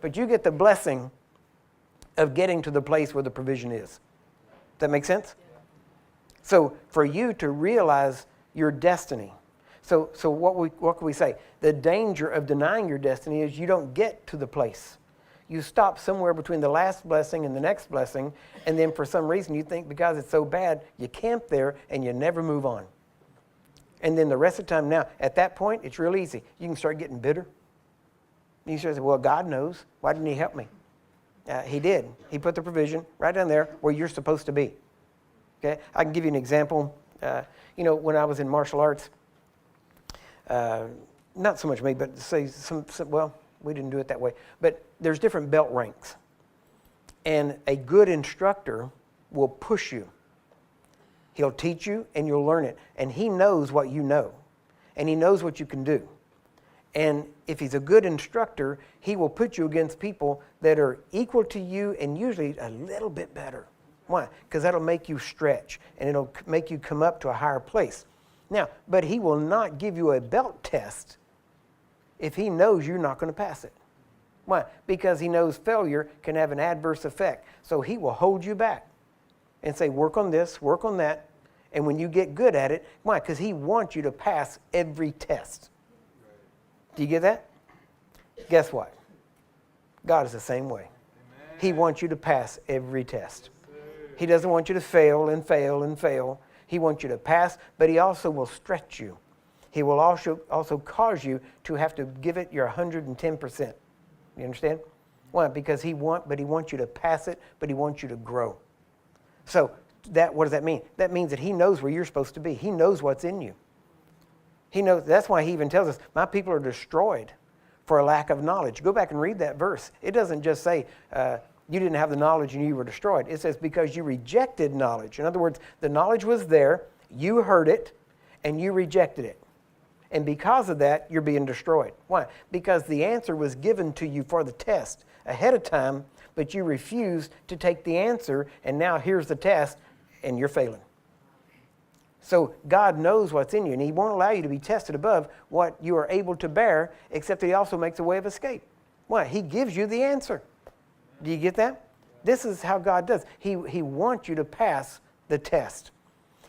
but you get the blessing of getting to the place where the provision is. Does that make sense? So for you to realize your destiny. So what can we say? The danger of denying your destiny is you don't get to the place. You stop somewhere between the last blessing and the next blessing, and then for some reason you think because it's so bad, you camp there and you never move on. And then the rest of the time now, at that point, it's real easy. You can start getting bitter. You start saying, well, God knows. Why didn't he help me? He did. He put the provision right down there where you're supposed to be. Okay, I can give you an example. When I was in martial arts, not so much me, but say well, we didn't do it that way. But there's different belt ranks. And a good instructor will push you. He'll teach you and you'll learn it. And he knows what you know. And he knows what you can do. And if he's a good instructor, he will put you against people that are equal to you and usually a little bit better. Why? Because that'll make you stretch and it'll make you come up to a higher place. Now, but he will not give you a belt test if he knows you're not going to pass it. Why? Because he knows failure can have an adverse effect. So he will hold you back and say, work on this, work on that. And when you get good at it, why? Because he wants you to pass every test. Do you get that? Guess what? God is the same way. Amen. He wants you to pass every test. He doesn't want you to fail and fail and fail. He wants you to pass, but he also will stretch you. He will also cause you to have to give it your 110%. You understand? Why? Because he wants you to pass it, but he wants you to grow. So what does that mean? That means that he knows where you're supposed to be. He knows what's in you. He knows. That's why he even tells us, my people are destroyed for a lack of knowledge. Go back and read that verse. It doesn't just say you didn't have the knowledge and you were destroyed. It says because you rejected knowledge. In other words, the knowledge was there, you heard it, and you rejected it. And because of that, you're being destroyed. Why? Because the answer was given to you for the test ahead of time, but you refused to take the answer, and now here's the test, and you're failing. So God knows what's in you, and he won't allow you to be tested above what you are able to bear, except that he also makes a way of escape. Why? He gives you the answer. Do you get that? This is how God does. He wants you to pass the test.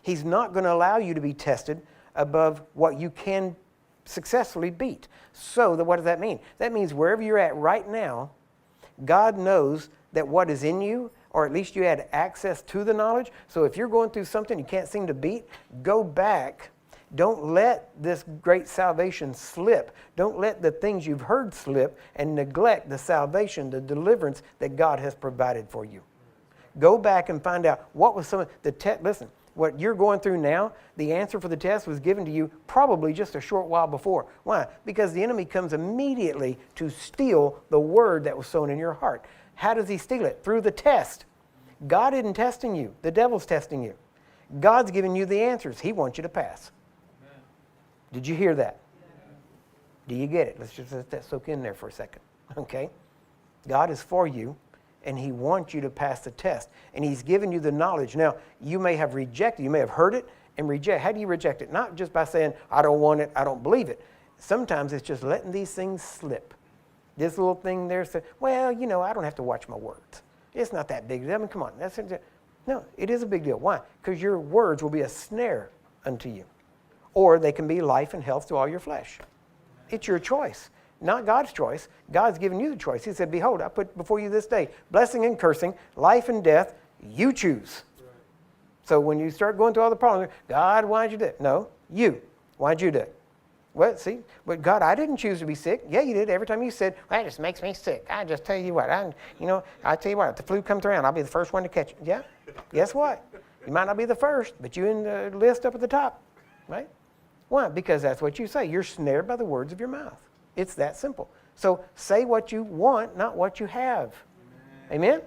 He's not going to allow you to be tested above what you can successfully beat. So what does that mean? That means wherever you're at right now, God knows that what is in you, or at least you had access to the knowledge. So if you're going through something you can't seem to beat, go back. Don't let this great salvation slip. Don't let the things you've heard slip and neglect the salvation, the deliverance that God has provided for you. Go back and find out what was some of the test. Listen, what you're going through now, the answer for the test was given to you probably just a short while before. Why? Because the enemy comes immediately to steal the word that was sown in your heart. How does he steal it? Through the test. God isn't testing you. The devil's testing you. God's giving you the answers. He wants you to pass. Amen. Did you hear that? Yeah. Do you get it? Let's just let that soak in there for a second. Okay? God is for you, and he wants you to pass the test. And he's given you the knowledge. Now, you may have rejected. You may have heard it and reject. How do you reject it? Not just by saying, I don't want it, I don't believe it. Sometimes it's just letting these things slip. This little thing there says, well, I don't have to watch my words. It's not that big. I mean, come on. No, it is a big deal. Why? Because your words will be a snare unto you. Or they can be life and health to all your flesh. It's your choice, not God's choice. God's given you the choice. He said, behold, I put before you this day blessing and cursing, life and death. You choose. Right. So when you start going through all the problems, God, why'd you do it? No, you. Why'd you do it? Well, see, but God, I didn't choose to be sick. Yeah, you did. Every time you said, well, that just makes me sick. I just tell you what, I tell you what, if the flu comes around, I'll be the first one to catch it. Yeah, guess what? You might not be the first, but you're in the list up at the top, right? Why? Because that's what you say. You're snared by the words of your mouth. It's that simple. So say what you want, not what you have. Amen?